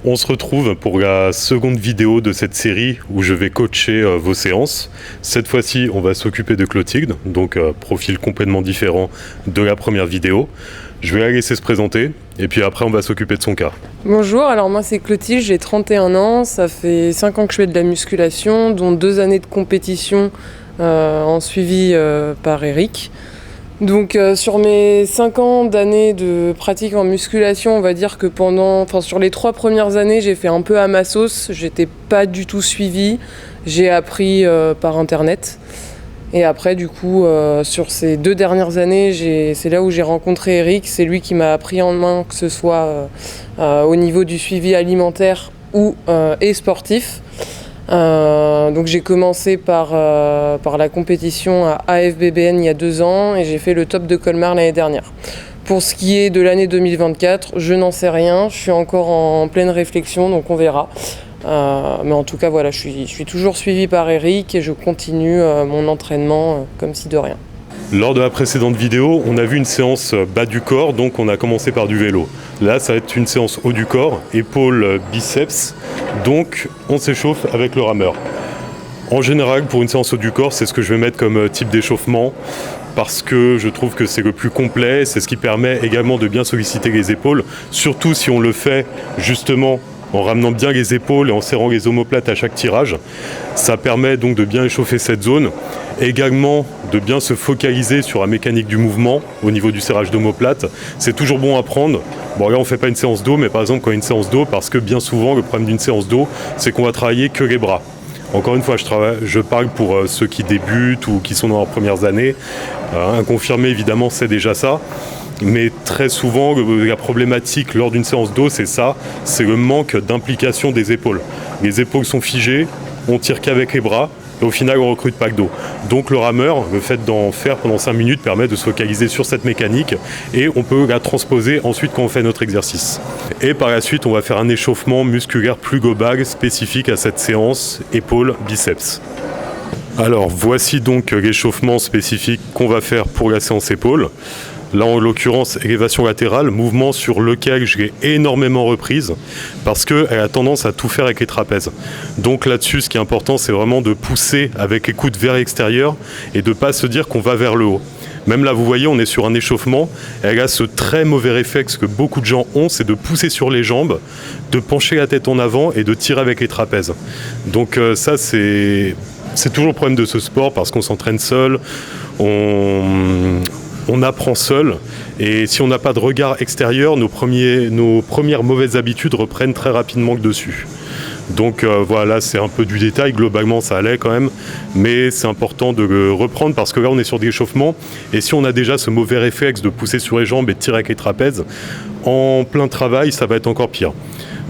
On se retrouve pour la seconde vidéo de cette série où je vais coacher vos séances. Cette fois-ci, on va s'occuper de Clotilde, donc profil complètement différent de la première vidéo. Je vais la laisser se présenter et puis après on va s'occuper de son cas. Bonjour, alors moi c'est Clotilde, j'ai 31 ans, ça fait 5 ans que je fais de la musculation, dont 2 années de compétition en suivi par Eric. Donc sur mes 5 ans d'années de pratique en musculation, on va dire que sur les 3 premières années, j'ai fait un peu à ma sauce, j'étais pas du tout suivie, j'ai appris par internet. Et après du coup, sur ces 2 dernières années, c'est là où j'ai rencontré Eric, c'est lui qui m'a pris en main, que ce soit au niveau du suivi alimentaire et sportif. Donc j'ai commencé par la compétition à AFBBN il y a 2 ans et j'ai fait le top de Colmar l'année dernière. Pour ce qui est de l'année 2024, je n'en sais rien, je suis encore en pleine réflexion, donc on verra. Mais en tout cas voilà, je suis toujours suivi par Eric et je continue mon entraînement comme si de rien. Lors de la précédente vidéo, on a vu une séance bas du corps, donc on a commencé par du vélo. Là, ça va être une séance haut du corps, épaules, biceps, donc on s'échauffe avec le rameur. En général, pour une séance haut du corps, c'est ce que je vais mettre comme type d'échauffement, parce que je trouve que c'est le plus complet, c'est ce qui permet également de bien solliciter les épaules, surtout si on le fait justement en ramenant bien les épaules et en serrant les omoplates à chaque tirage. Ça permet donc de bien échauffer cette zone, également de bien se focaliser sur la mécanique du mouvement au niveau du serrage d'omoplate. C'est toujours bon à prendre. Bon là on ne fait pas une séance dos, mais par exemple quand il y a une séance dos, parce que bien souvent le problème d'une séance dos, c'est qu'on va travailler que les bras. Encore une fois, je parle pour ceux qui débutent ou qui sont dans leurs premières années. Un confirmé évidemment c'est déjà ça. Mais très souvent, la problématique lors d'une séance dos, c'est ça, c'est le manque d'implication des épaules. Les épaules sont figées, on tire qu'avec les bras, et au final, on ne recrute pas que dos. Donc le rameur, le fait d'en faire pendant 5 minutes permet de se focaliser sur cette mécanique, et on peut la transposer ensuite quand on fait notre exercice. Et par la suite, on va faire un échauffement musculaire plus global, spécifique à cette séance, épaules, biceps. Alors, voici donc l'échauffement spécifique qu'on va faire pour la séance épaules. Là, en l'occurrence, élévation latérale, mouvement sur lequel je l'ai énormément reprise parce qu'elle a tendance à tout faire avec les trapèzes. Donc là-dessus, ce qui est important, c'est vraiment de pousser avec les coudes vers l'extérieur et de ne pas se dire qu'on va vers le haut. Même là, vous voyez, on est sur un échauffement. Elle a ce très mauvais réflexe que beaucoup de gens ont, c'est de pousser sur les jambes, de pencher la tête en avant et de tirer avec les trapèzes. Donc ça, c'est toujours le problème de ce sport parce qu'on s'entraîne seul, on apprend seul et si on n'a pas de regard extérieur, nos premières mauvaises habitudes reprennent très rapidement le dessus. Donc voilà, c'est un peu du détail, globalement ça allait quand même, mais c'est important de le reprendre parce que là on est sur des échauffements et si on a déjà ce mauvais réflexe de pousser sur les jambes et de tirer avec les trapèzes, en plein travail ça va être encore pire.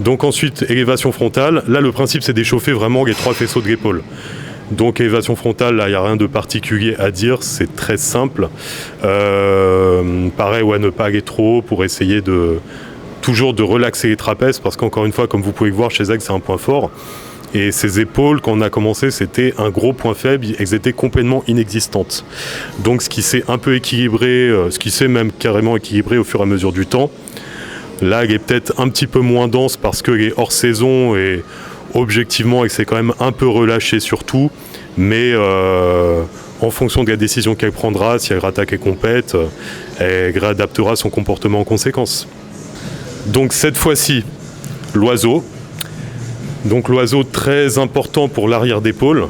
Donc ensuite, élévation frontale, là le principe c'est d'échauffer vraiment les 3 faisceaux de l'épaule. Donc élévation frontale, là il n'y a rien de particulier à dire, c'est très simple. Pareil, ne pas aller trop haut pour essayer toujours de relaxer les trapèzes parce qu'encore une fois, comme vous pouvez le voir chez Zeg, c'est un point fort. Et ces épaules, quand on a commencé, c'était un gros point faible, elles étaient complètement inexistantes. Donc ce qui s'est un peu équilibré, ce qui s'est même carrément équilibré au fur et à mesure du temps. Là, elle est peut-être un petit peu moins dense parce qu'elle est hors saison et objectivement, elle s'est quand même un peu relâchée sur tout, mais en fonction de la décision qu'elle prendra, si elle rattaque et compète, elle réadaptera son comportement en conséquence. Donc cette fois-ci, l'oiseau. Donc l'oiseau très important pour l'arrière d'épaule.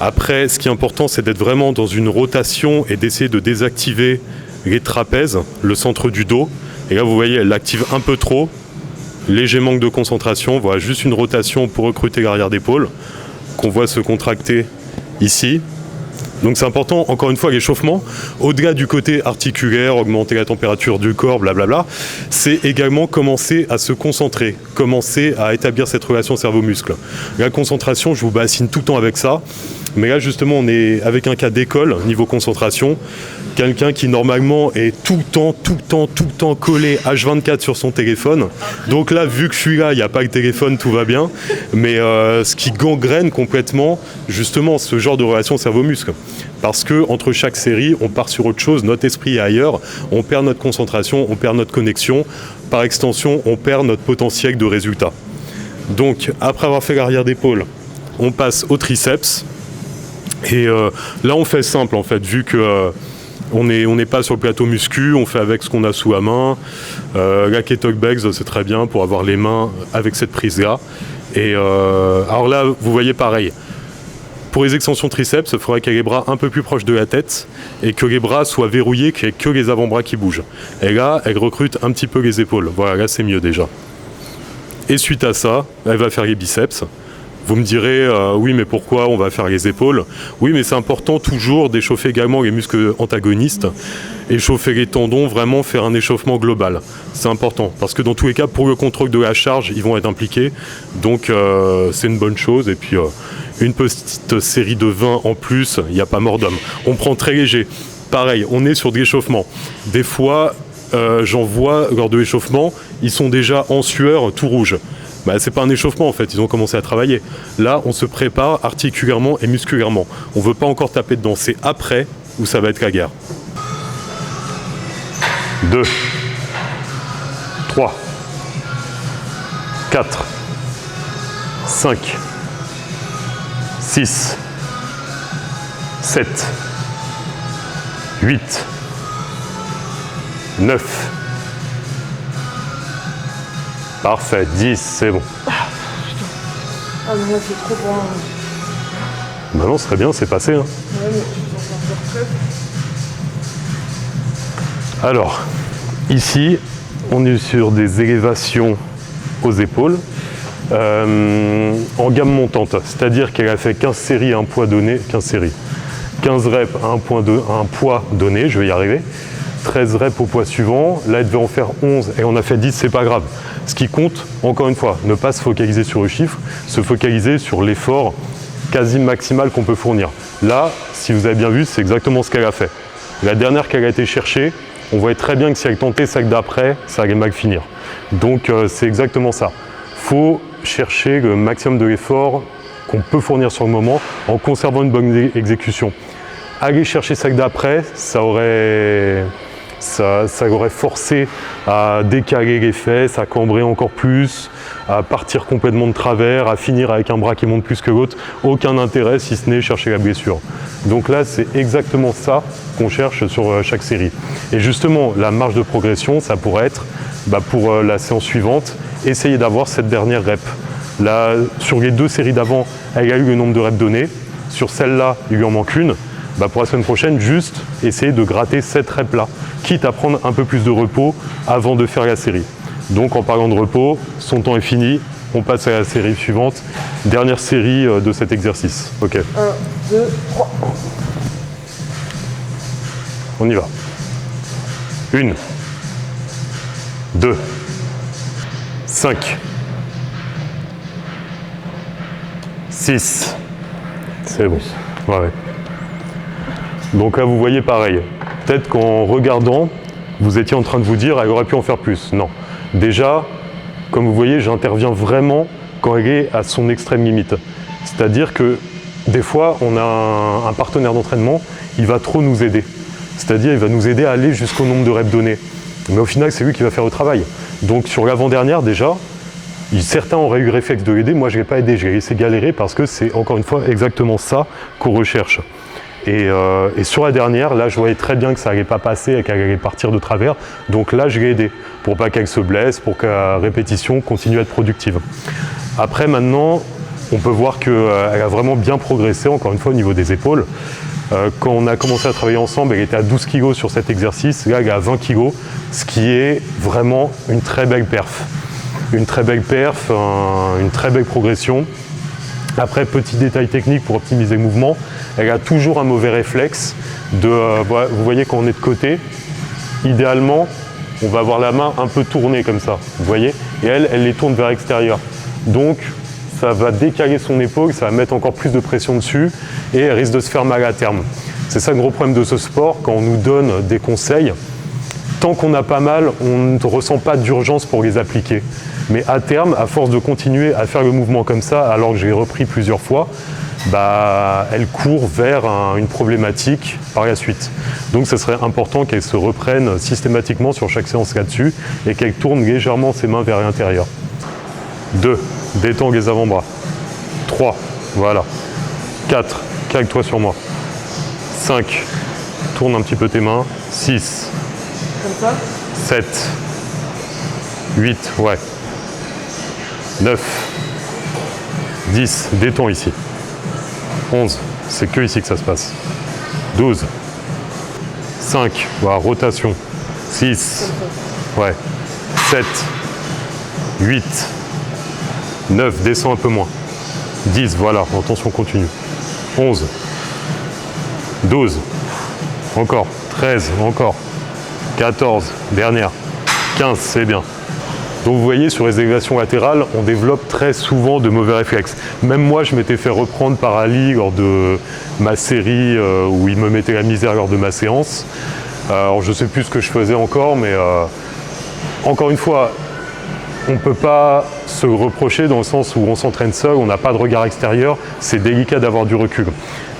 Après, ce qui est important, c'est d'être vraiment dans une rotation et d'essayer de désactiver les trapèzes, le centre du dos. Et là, vous voyez, elle l'active un peu trop. Léger manque de concentration, voilà, juste une rotation pour recruter l'arrière d'épaule qu'on voit se contracter ici. Donc c'est important, encore une fois, l'échauffement, au-delà du côté articulaire, augmenter la température du corps, blablabla, c'est également commencer à se concentrer, commencer à établir cette relation cerveau-muscle. La concentration, je vous bassine tout le temps avec ça, mais là justement on est avec un cas d'école, niveau concentration, quelqu'un qui normalement est tout le temps collé H24 sur son téléphone. Donc là, vu que je suis là, il n'y a pas le téléphone, tout va bien, mais ce qui gangrène complètement justement ce genre de relation cerveau-muscle. Parce que entre chaque série, on part sur autre chose, notre esprit est ailleurs, on perd notre concentration, on perd notre connexion, par extension, on perd notre potentiel de résultat. Donc, après avoir fait l'arrière d'épaule, on passe au triceps. Et là, on fait simple, en fait, vu que on n'est pas sur le plateau muscu, on fait avec ce qu'on a sous la main. La kettlebell bags, c'est très bien pour avoir les mains avec cette prise-là. Et alors là, vous voyez pareil. Pour les extensions triceps, il faudrait qu'il y ait les bras un peu plus proches de la tête et que les bras soient verrouillés, qu'il n'y ait que les avant-bras qui bougent. Et là, elle recrute un petit peu les épaules. Voilà, là, c'est mieux déjà. Et suite à ça, elle va faire les biceps. Vous me direz, oui, mais pourquoi on va faire les épaules? Oui, mais c'est important toujours d'échauffer également les muscles antagonistes, échauffer les tendons, vraiment faire un échauffement global. C'est important, parce que dans tous les cas, pour le contrôle de la charge, ils vont être impliqués. Donc, c'est une bonne chose. Et puis, une petite série de 20 en plus, il n'y a pas mort d'homme. On prend très léger. Pareil, on est sur de l'échauffement. Des fois, j'en vois, lors de l'échauffement, ils sont déjà en sueur, tout rouge. Bah, c'est pas un échauffement en fait, ils ont commencé à travailler. Là, on se prépare articulairement et musculairement. On veut pas encore taper dedans, c'est après où ça va être la guerre. 2, 3, 4, 5, 6, 7, 8, 9. Parfait, 10, c'est bon. Ah mais là c'est trop loin. Bah non, ce serait bien, c'est passé. Hein. Ouais, mais tu t'en sors très. Alors, ici, on est sur des élévations aux épaules en gamme montante. C'est-à-dire qu'elle a fait 15 séries à un poids donné, 15 reps à un poids donné, je vais y arriver. 13 reps au poids suivant, là elle devait en faire 11 et on a fait 10, c'est pas grave. Ce qui compte, encore une fois, ne pas se focaliser sur le chiffre, se focaliser sur l'effort quasi maximal qu'on peut fournir. Là, si vous avez bien vu, c'est exactement ce qu'elle a fait. La dernière qu'elle a été chercher, on voyait très bien que si elle tentait celle d'après, ça allait mal finir. Donc c'est exactement ça. Il faut chercher le maximum de l'effort qu'on peut fournir sur le moment en conservant une bonne exécution. Aller chercher celle d'après, ça aurait forcé à décaler les fesses, à cambrer encore plus, à partir complètement de travers, à finir avec un bras qui monte plus que l'autre. Aucun intérêt si ce n'est chercher la blessure. Donc là, c'est exactement ça qu'on cherche sur chaque série. Et justement, la marge de progression, ça pourrait être, pour la séance suivante, essayer d'avoir cette dernière rep. Là, sur les 2 séries d'avant, elle a eu le nombre de reps donné. Sur celle-là, il lui en manque une. Pour la semaine prochaine, juste essayer de gratter cette rep-là, quitte à prendre un peu plus de repos avant de faire la série. Donc en parlant de repos, son temps est fini, on passe à la série suivante, dernière série de cet exercice. Ok. 1, 2, 3. On y va. 1, 2, 5, 6. C'est bon. Ouais. Donc là, vous voyez pareil. Peut-être qu'en regardant, vous étiez en train de vous dire, elle aurait pu en faire plus. Non. Déjà, comme vous voyez, j'interviens vraiment quand elle est à son extrême limite. C'est-à-dire que des fois, on a un partenaire d'entraînement, il va trop nous aider. C'est-à-dire, il va nous aider à aller jusqu'au nombre de reps donnés. Mais au final, c'est lui qui va faire le travail. Donc sur l'avant-dernière, déjà, certains auraient eu le réflexe de l'aider. Moi, je ne l'ai pas aidé, je l'ai laissé galérer parce que c'est encore une fois exactement ça qu'on recherche. Et sur la dernière, là, je voyais très bien que ça n'allait pas passer et qu'elle allait partir de travers. Donc là, je l'ai aidée pour pas qu'elle se blesse, pour que la répétition continue à être productive. Après, maintenant, on peut voir qu'elle a vraiment bien progressé, encore une fois, au niveau des épaules. Quand on a commencé à travailler ensemble, elle était à 12 kg sur cet exercice. Là, elle est à 20 kg, ce qui est vraiment une très belle perf. Une très belle perf, une très belle progression. Après, petit détail technique pour optimiser le mouvement, elle a toujours un mauvais réflexe de, vous voyez quand on est de côté, idéalement, on va avoir la main un peu tournée comme ça, vous voyez, et elle les tourne vers l'extérieur. Donc, ça va décaler son épaule, ça va mettre encore plus de pression dessus et elle risque de se faire mal à terme. C'est ça le gros problème de ce sport, quand on nous donne des conseils, tant qu'on a pas mal, on ne ressent pas d'urgence pour les appliquer. Mais à terme, à force de continuer à faire le mouvement comme ça, alors que j'ai repris plusieurs fois, elle court vers une problématique par la suite. Donc ce serait important qu'elle se reprenne systématiquement sur chaque séance là-dessus et qu'elle tourne légèrement ses mains vers l'intérieur. 2, détends les avant-bras. 3, voilà. 4, calque-toi sur moi. 5, tourne un petit peu tes mains. 6, Comme ça 7, 8, ouais. 9, 10, détends ici. 11, c'est que ici que ça se passe. 12, 5, voilà, rotation. 6, ouais. 7, 8, 9, descends un peu moins. 10, voilà, en tension continue. 11, 12, encore. 13, encore. 14, dernière. 15, c'est bien. Donc vous voyez, sur les élévations latérales, on développe très souvent de mauvais réflexes. Même moi, je m'étais fait reprendre par Ali lors de ma série où il me mettait la misère lors de ma séance. Alors je ne sais plus ce que je faisais encore, mais encore une fois, on ne peut pas se reprocher dans le sens où on s'entraîne seul, on n'a pas de regard extérieur, c'est délicat d'avoir du recul.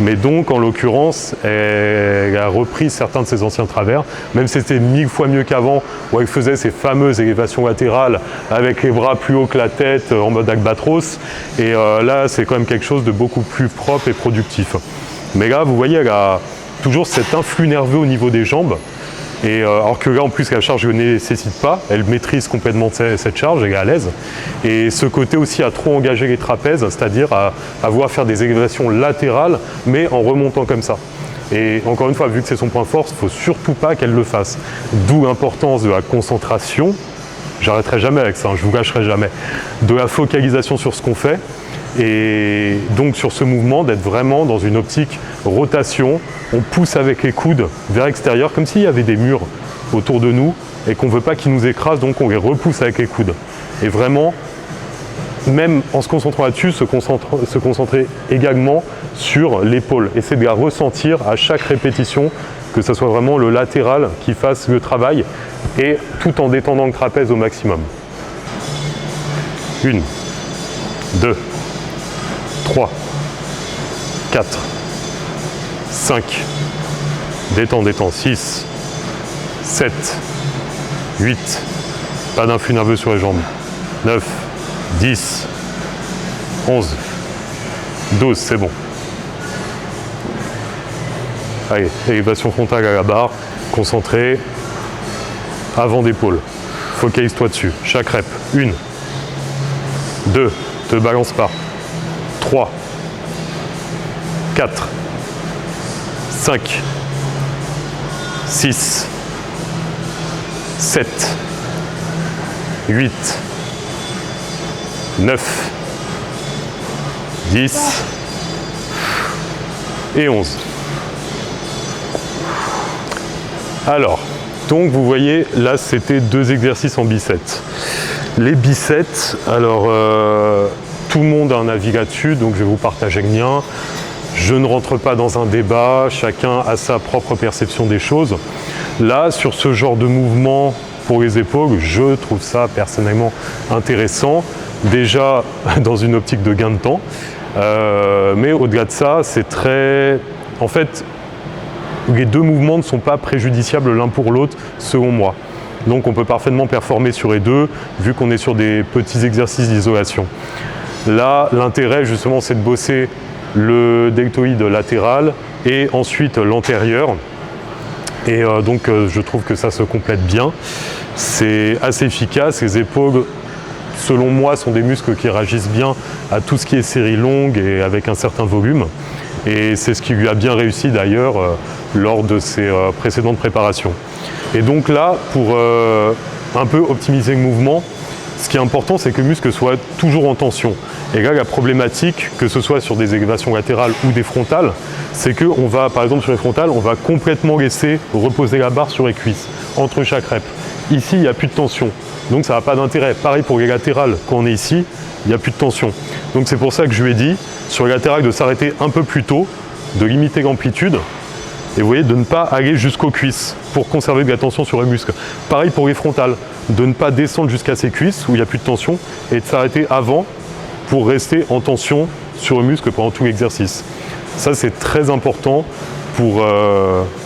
Mais donc, en l'occurrence, elle a repris certains de ses anciens travers, même si c'était 1000 fois mieux qu'avant, où elle faisait ces fameuses élévations latérales avec les bras plus haut que la tête, en mode albatros. Et là, c'est quand même quelque chose de beaucoup plus propre et productif. Mais là, vous voyez, elle a toujours cet influx nerveux au niveau des jambes. Et alors que là, en plus, la charge ne nécessite pas, elle maîtrise complètement cette charge, elle est à l'aise. Et ce côté aussi à trop engager les trapèzes, c'est-à-dire à vouloir faire des élévations latérales, mais en remontant comme ça. Et encore une fois, vu que c'est son point fort, il ne faut surtout pas qu'elle le fasse. D'où l'importance de la concentration, j'arrêterai jamais avec ça, je ne vous lâcherai jamais, de la focalisation sur ce qu'on fait, et donc sur ce mouvement, d'être vraiment dans une optique rotation. On pousse avec les coudes vers l'extérieur, comme s'il y avait des murs autour de nous et qu'on ne veut pas qu'ils nous écrasent, donc on les repousse avec les coudes. Et vraiment, même en se concentrant là-dessus, se concentrer également sur l'épaule. Essayer de la ressentir à chaque répétition, que ce soit vraiment le latéral qui fasse le travail, et tout en détendant le trapèze au maximum. 1, 2, 3, 4, 5, détends, 6, 7, 8, pas d'influx nerveux sur les jambes, 9, 10, 11, 12, c'est bon. Allez, élévation frontale à la barre, concentré, avant d'épaule, focalise-toi dessus, chaque rep, 1, 2, te balance pas, 3, 4, 5, 6, 7, 8, 9, 10 et 11. Alors, donc vous voyez, là c'était 2 exercices en biceps. Les biceps, alors tout le monde a un avis là-dessus, donc je vais vous partager le mien. Je ne rentre pas dans un débat, chacun a sa propre perception des choses. Là, sur ce genre de mouvement pour les épaules, je trouve ça personnellement intéressant. Déjà dans une optique de gain de temps, mais au-delà de ça, c'est très... En fait, les 2 mouvements ne sont pas préjudiciables l'un pour l'autre, selon moi. Donc on peut parfaitement performer sur les 2, vu qu'on est sur des petits exercices d'isolation. Là, l'intérêt justement, c'est de bosser le deltoïde latéral et ensuite l'antérieur. Et donc je trouve que ça se complète bien. C'est assez efficace. Les épaules, selon moi, sont des muscles qui réagissent bien à tout ce qui est série longue et avec un certain volume. Et c'est ce qui lui a bien réussi d'ailleurs lors de ses précédentes préparations. Et donc là, pour un peu optimiser le mouvement, ce qui est important, c'est que le muscle soit toujours en tension. Et là, la problématique, que ce soit sur des élévations latérales ou des frontales, c'est qu'on va, par exemple sur les frontales, on va complètement laisser reposer la barre sur les cuisses, entre chaque rep. Ici, il n'y a plus de tension, donc ça n'a pas d'intérêt. Pareil pour les latérales, quand on est ici, il n'y a plus de tension. Donc c'est pour ça que je lui ai dit, sur les latérales, de s'arrêter un peu plus tôt, de limiter l'amplitude, et vous voyez, de ne pas aller jusqu'aux cuisses pour conserver de la tension sur les muscles. Pareil pour les frontales, de ne pas descendre jusqu'à ses cuisses où il n'y a plus de tension et de s'arrêter avant pour rester en tension sur le muscle pendant tout l'exercice. Ça, c'est très important pour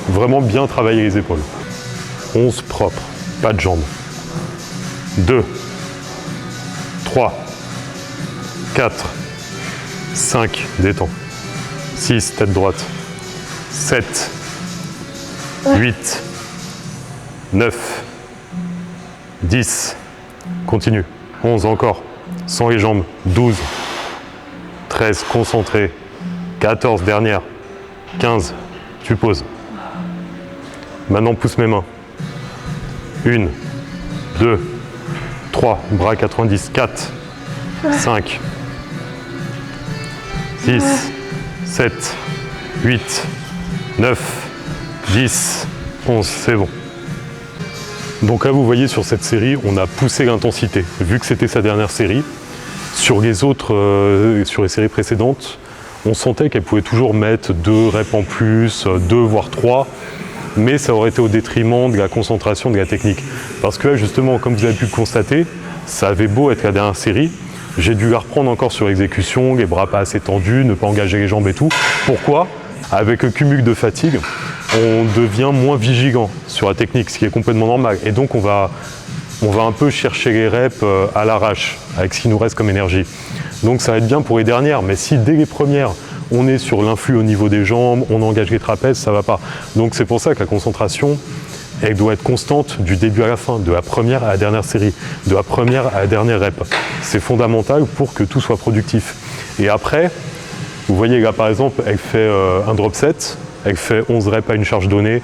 vraiment bien travailler les épaules. 11 propres, pas de jambes. 2, 3, 4, 5, détends. 6, tête droite. 7, 8, 9, 10, continue. 11 encore, sans les jambes. 12, 13, concentré. 14, dernière. 15, tu poses. Maintenant, pousse mes mains. 1, 2, 3, bras 90, 4, 5, 6, 7, 8, 9, 10, 11, c'est bon. Donc là, vous voyez, sur cette série, on a poussé l'intensité. Vu que c'était sa dernière série, sur les autres, sur les séries précédentes, on sentait qu'elle pouvait toujours mettre 2 reps en plus, 2 voire 3, mais ça aurait été au détriment de la concentration, de la technique. Parce que là, justement, comme vous avez pu le constater, ça avait beau être la dernière série, j'ai dû la reprendre encore sur l'exécution, les bras pas assez tendus, ne pas engager les jambes et tout. Pourquoi ? Avec le cumul de fatigue, on devient moins vigilant sur la technique, ce qui est complètement normal. Et donc on va un peu chercher les reps à l'arrache, avec ce qui nous reste comme énergie. Donc ça va être bien pour les dernières, mais si dès les premières, on est sur l'influx au niveau des jambes, on engage les trapèzes, ça ne va pas. Donc c'est pour ça que la concentration, elle doit être constante du début à la fin, de la première à la dernière série, de la première à la dernière rep. C'est fondamental pour que tout soit productif. Et après, vous voyez là par exemple, elle fait un drop set, elle fait 11 reps à une charge donnée.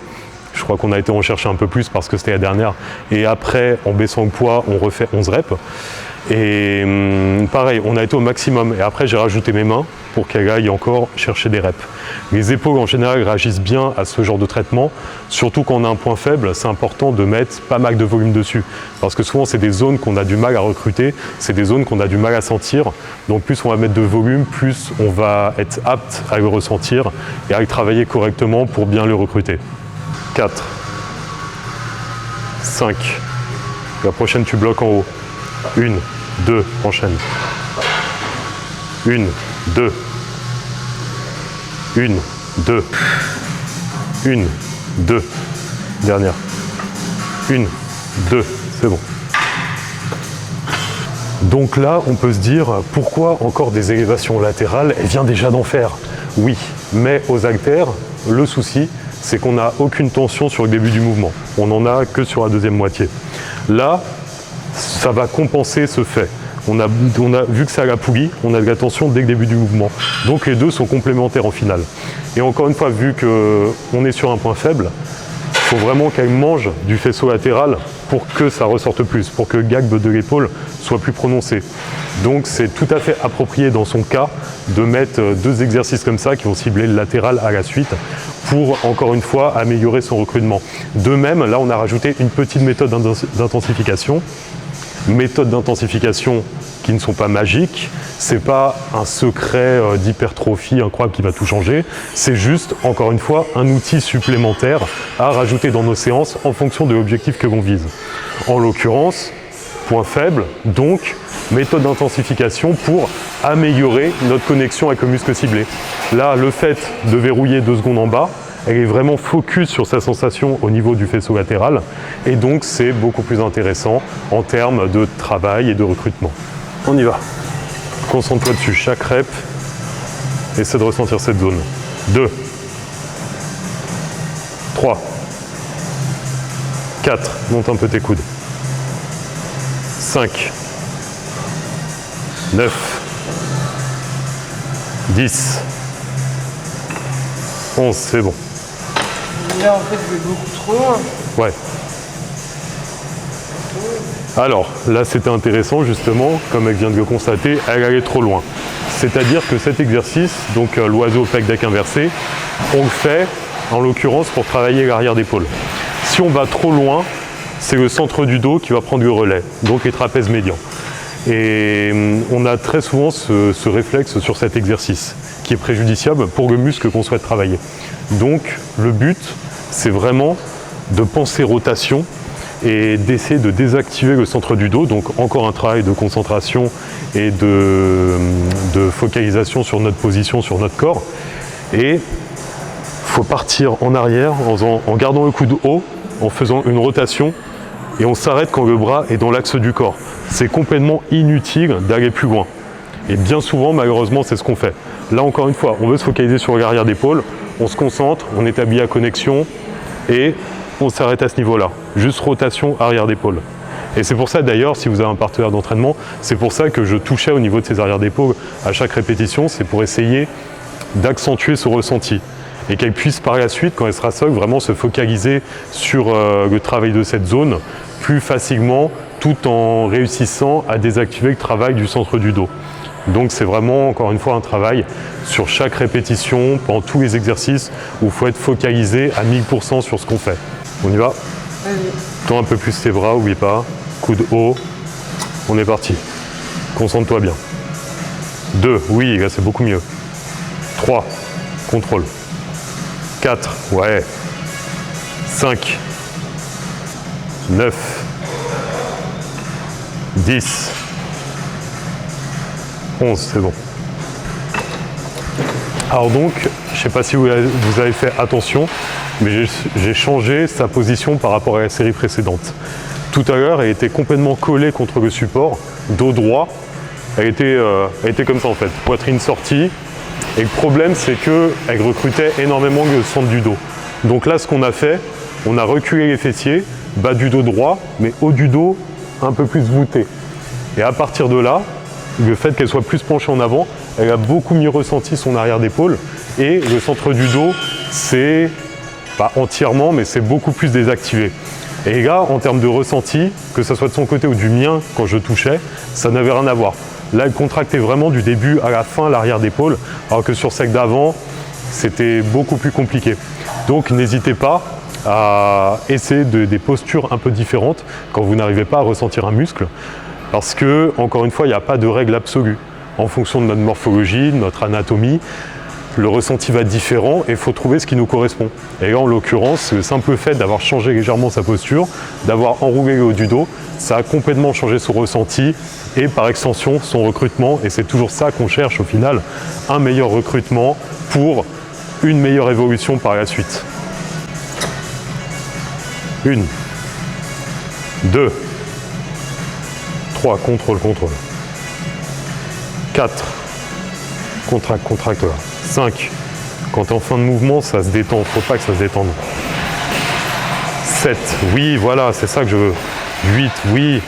Je crois qu'on a été en chercher un peu plus parce que c'était la dernière. Et après, en baissant le poids, on refait 11 reps. Et pareil, on a été au maximum. Et après, j'ai rajouté mes mains pour qu'elle aille encore chercher des reps. Les épaules, en général, réagissent bien à ce genre de traitement. Surtout quand on a un point faible, c'est important de mettre pas mal de volume dessus. Parce que souvent, c'est des zones qu'on a du mal à recruter. C'est des zones qu'on a du mal à sentir. Donc plus on va mettre de volume, plus on va être apte à le ressentir et à le travailler correctement pour bien le recruter. 4, 5, la prochaine tu bloques en haut. 1, 2, enchaîne. 1, 2, 1, 2, 1, 2, dernière. 1, 2, c'est bon. Donc là, on peut se dire, pourquoi encore des élévations latérales? Elle vient déjà d'en faire. Oui, mais aux haltères, le souci, c'est qu'on n'a aucune tension sur le début du mouvement. On n'en a que sur la deuxième moitié. Là, ça va compenser ce fait. On a vu que c'est à la poulie, on a de la tension dès le début du mouvement. Donc les deux sont complémentaires en finale. Et encore une fois, vu qu'on est sur un point faible, il faut vraiment qu'elle mange du faisceau latéral pour que ça ressorte plus, pour que le gag de l'épaule soit plus prononcé. Donc c'est tout à fait approprié dans son cas de mettre 2 exercices comme ça qui vont cibler le latéral à la suite pour, encore une fois, améliorer son recrutement. De même, là on a rajouté une petite méthode d'intensification. Méthodes d'intensification qui ne sont pas magiques, c'est pas un secret d'hypertrophie incroyable qui va tout changer, c'est juste, encore une fois, un outil supplémentaire à rajouter dans nos séances en fonction de l'objectif que l'on vise. En l'occurrence, point faible, donc méthode d'intensification pour améliorer notre connexion avec le muscle ciblé. Là, le fait de verrouiller 2 secondes en bas, elle est vraiment focus sur sa sensation au niveau du faisceau latéral et donc c'est beaucoup plus intéressant en termes de travail et de recrutement. On y va. Concentre-toi dessus, chaque rep, essaie de ressentir cette zone. 2, 3, 4, monte un peu tes coudes. 5, 9, 10, 11, c'est bon. Là, en fait, je vais beaucoup trop loin. Ouais. Alors, là, c'était intéressant, justement, comme elle vient de le constater, elle allait trop loin. C'est-à-dire que cet exercice, donc l'oiseau pec deck inversé, on le fait, en l'occurrence, pour travailler l'arrière d'épaule. Si on va trop loin, c'est le centre du dos qui va prendre le relais, donc les trapèzes médians. Et on a très souvent ce réflexe sur cet exercice, qui est préjudiciable pour le muscle qu'on souhaite travailler. Donc, le but, c'est vraiment de penser rotation et d'essayer de désactiver le centre du dos. Donc encore un travail de concentration et de focalisation sur notre position, sur notre corps. Et il faut partir en arrière en gardant le coude haut, en faisant une rotation, et on s'arrête quand le bras est dans l'axe du corps. C'est complètement inutile d'aller plus loin. Et bien souvent, malheureusement, c'est ce qu'on fait. Là, encore une fois, on veut se focaliser sur l'arrière d'épaule, on se concentre, on établit la connexion et on s'arrête à ce niveau-là. Juste rotation arrière d'épaule. Et c'est pour ça, d'ailleurs, si vous avez un partenaire d'entraînement, c'est pour ça que je touchais au niveau de ses arrières d'épaule à chaque répétition, c'est pour essayer d'accentuer ce ressenti. Et qu'elle puisse par la suite, quand elle sera seule, vraiment se focaliser sur le travail de cette zone plus facilement, tout en réussissant à désactiver le travail du centre du dos. Donc c'est vraiment, encore une fois, un travail sur chaque répétition, pendant tous les exercices, où il faut être focalisé à 1000% sur ce qu'on fait. On y va? Allez. Tends un peu plus tes bras, oublie pas. Coude haut. On est parti. Concentre-toi bien. 2, oui, là c'est beaucoup mieux. 3, contrôle. 4, ouais. 5, 9, 10, 11, c'est bon. Alors donc, je ne sais pas si vous avez fait attention, mais j'ai changé sa position par rapport à la série précédente. Tout à l'heure, elle était complètement collée contre le support, dos droit. Elle était comme ça en fait, poitrine sortie. Et le problème, c'est qu'elle recrutait énormément le centre du dos. Donc là, ce qu'on a fait, on a reculé les fessiers, bas du dos droit, mais haut du dos un peu plus voûté. Et à partir de là, le fait qu'elle soit plus penchée en avant, elle a beaucoup mieux ressenti son arrière d'épaule. Et le centre du dos, c'est pas entièrement, mais c'est beaucoup plus désactivé. Et là, en termes de ressenti, que ce soit de son côté ou du mien, quand je touchais, ça n'avait rien à voir. Là, elle contractait vraiment du début à la fin l'arrière d'épaule, alors que sur celle d'avant, c'était beaucoup plus compliqué. Donc n'hésitez pas à essayer des postures un peu différentes quand vous n'arrivez pas à ressentir un muscle, parce que, encore une fois, il n'y a pas de règle absolue. En fonction de notre morphologie, de notre anatomie, le ressenti va être différent et il faut trouver ce qui nous correspond. Et là, en l'occurrence, le simple fait d'avoir changé légèrement sa posture, d'avoir enroulé le haut du dos, ça a complètement changé son ressenti et par extension son recrutement. Et c'est toujours ça qu'on cherche au final, un meilleur recrutement pour une meilleure évolution par la suite. 1, 2, 3, contrôle, contrôle. 4, contracte, contracte là. 5, quand tu es en fin de mouvement, ça se détend, il ne faut pas que ça se détende. 7, oui, voilà, c'est ça que je veux. 8, oui.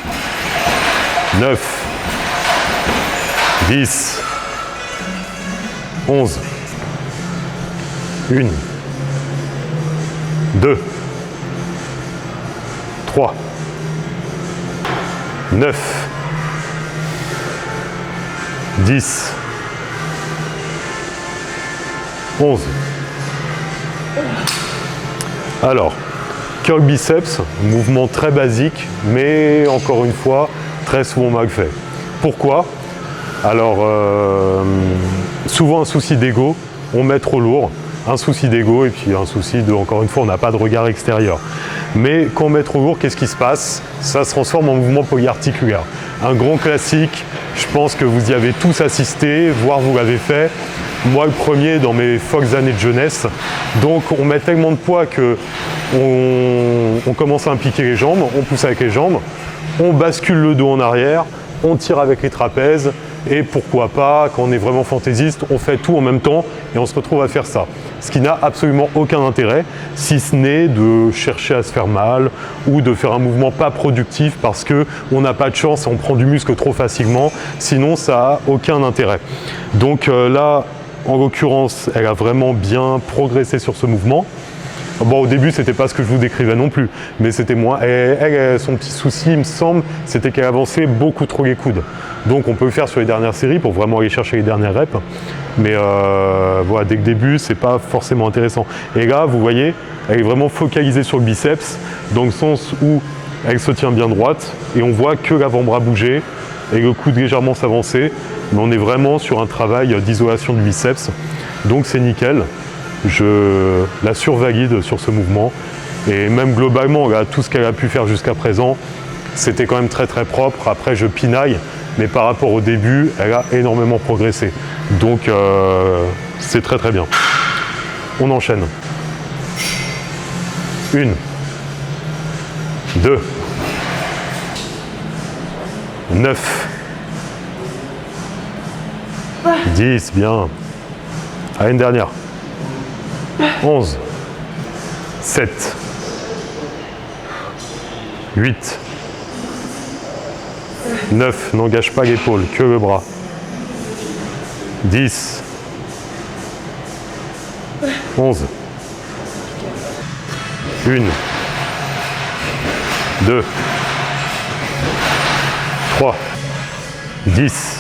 9, 10, 11, 1, 2, 3, 9, 10, 11. Alors, curl biceps, mouvement très basique, mais encore une fois, très souvent mal fait. Pourquoi? Alors, souvent un souci d'ego, on met trop lourd, un souci d'ego et puis un souci de, encore une fois, on n'a pas de regard extérieur. Mais quand on met trop lourd, qu'est-ce qui se passe? Ça se transforme en mouvement polyarticulaire. Un grand classique, je pense que vous y avez tous assisté, voire vous l'avez fait. Moi, le premier dans mes folles années de jeunesse. Donc, on met tellement de poids que on commence à impliquer les jambes, on pousse avec les jambes, on bascule le dos en arrière, on tire avec les trapèzes et pourquoi pas, quand on est vraiment fantaisiste, on fait tout en même temps et on se retrouve à faire ça. Ce qui n'a absolument aucun intérêt, si ce n'est de chercher à se faire mal ou de faire un mouvement pas productif parce qu'on n'a pas de chance et on prend du muscle trop facilement. Sinon, ça n'a aucun intérêt. Donc là, en l'occurrence, elle a vraiment bien progressé sur ce mouvement. Bon, au début, c'était pas ce que je vous décrivais non plus, mais c'était moins. Elle, son petit souci, il me semble, c'était qu'elle avançait beaucoup trop les coudes. Donc, on peut le faire sur les dernières séries pour vraiment aller chercher les dernières reps. Mais voilà, dès le début, c'est pas forcément intéressant. Et là, vous voyez, elle est vraiment focalisée sur le biceps, dans le sens où elle se tient bien droite et on voit que l'avant-bras bouger et le coude légèrement s'avancer. Mais on est vraiment sur un travail d'isolation du biceps. Donc, c'est nickel. je la survalide sur ce mouvement. Et même globalement, là, tout ce qu'elle a pu faire jusqu'à présent, c'était quand même très très propre. Après, je pinaille, mais par rapport au début, elle a énormément progressé. Donc, c'est très très bien. On enchaîne. 1, 2, 9, 10, bien. Allez, une dernière. 11, 7, 8, 9, n'engage pas l'épaule, que le bras. 10, 11, 1, 2, 3, 10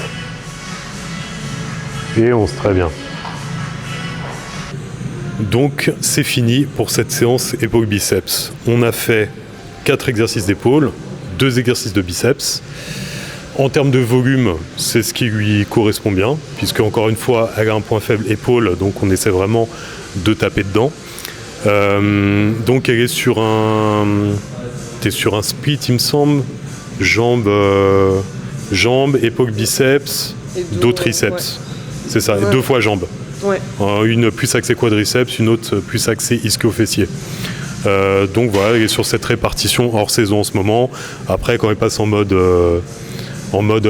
et 11, très bien. Donc c'est fini pour cette séance épaule-biceps. On a fait 4 exercices d'épaule, 2 exercices de biceps. En termes de volume, c'est ce qui lui correspond bien, puisque encore une fois, elle a un point faible épaule, donc on essaie vraiment de taper dedans. Donc elle est sur t'es sur un split, il me semble, jambes, épaule, biceps, dos, triceps. Ouais. C'est ça, ouais. Et 2 fois jambes. Ouais. Une plus axée quadriceps, une autre plus axée ischio-fessier. Donc voilà, elle est sur cette répartition hors saison en ce moment. Après, quand elle passe en mode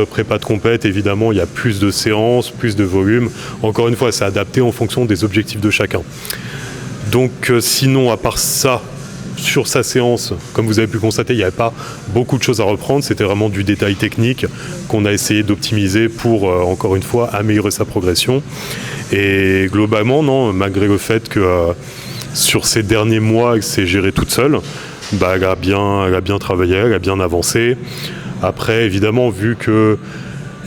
prépa de compète, évidemment, il y a plus de séances, plus de volume. Encore une fois, c'est adapté en fonction des objectifs de chacun. Donc sinon, à part ça, sur sa séance, comme vous avez pu constater, il n'y avait pas beaucoup de choses à reprendre. C'était vraiment du détail technique qu'on a essayé d'optimiser pour, encore une fois, améliorer sa progression. Et globalement, non, malgré le fait que sur ces derniers mois, elle s'est gérée toute seule, bah, elle a bien travaillé, elle a bien avancé. Après, évidemment, vu que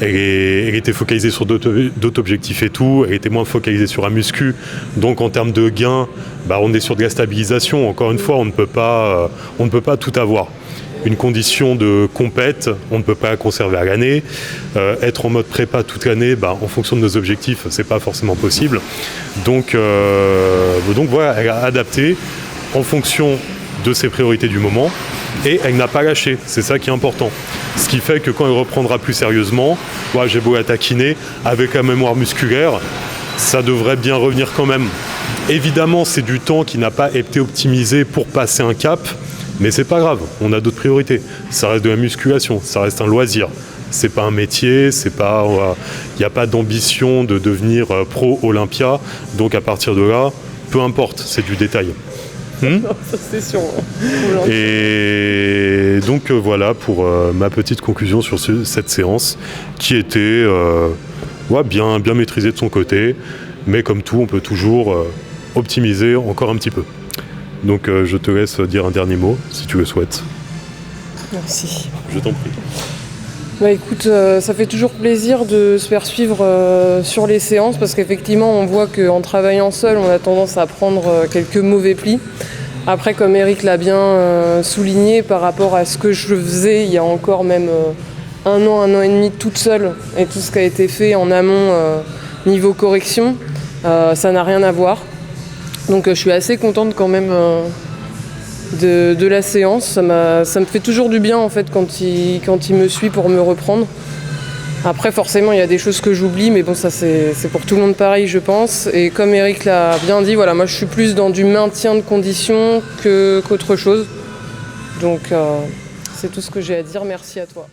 elle était focalisée sur d'autres objectifs et tout, elle était moins focalisée sur un muscu. Donc en termes de gains, bah, on est sur de la stabilisation. Encore une fois, on ne peut pas tout avoir. Une condition de compète, on ne peut pas la conserver à l'année. Être en mode prépa toute l'année, bah, en fonction de nos objectifs, c'est pas forcément possible. Donc voilà, elle a adapté en fonction de ses priorités du moment. Et elle n'a pas lâché, c'est ça qui est important. Ce qui fait que quand elle reprendra plus sérieusement, j'ai beau la taquiner, avec la mémoire musculaire, ça devrait bien revenir quand même. Évidemment, c'est du temps qui n'a pas été optimisé pour passer un cap, mais c'est pas grave, on a d'autres priorités. Ça reste de la musculation, ça reste un loisir. C'est pas un métier, il n'y a pas d'ambition de devenir pro Olympia, donc à partir de là, peu importe, c'est du détail. Non, ça c'est sûr. Et donc voilà pour ma petite conclusion sur cette séance qui était bien maîtrisée de son côté, mais comme tout, on peut toujours optimiser encore un petit peu. Donc je te laisse dire un dernier mot si tu le souhaites. Merci. Je t'en prie. Bah écoute, ça fait toujours plaisir de se faire suivre sur les séances parce qu'effectivement on voit qu'en travaillant seul on a tendance à prendre quelques mauvais plis. Après, comme Eric l'a bien souligné par rapport à ce que je faisais il y a encore même 1 an et demi toute seule et tout ce qui a été fait en amont niveau correction, ça n'a rien à voir. Donc je suis assez contente quand même de la séance. Ça me fait toujours du bien en fait quand il me suit pour me reprendre. Après forcément il y a des choses que j'oublie, mais bon ça c'est pour tout le monde pareil je pense. Et comme Eric l'a bien dit, voilà, moi je suis plus dans du maintien de conditions qu'autre chose. Donc c'est tout ce que j'ai à dire, merci à toi.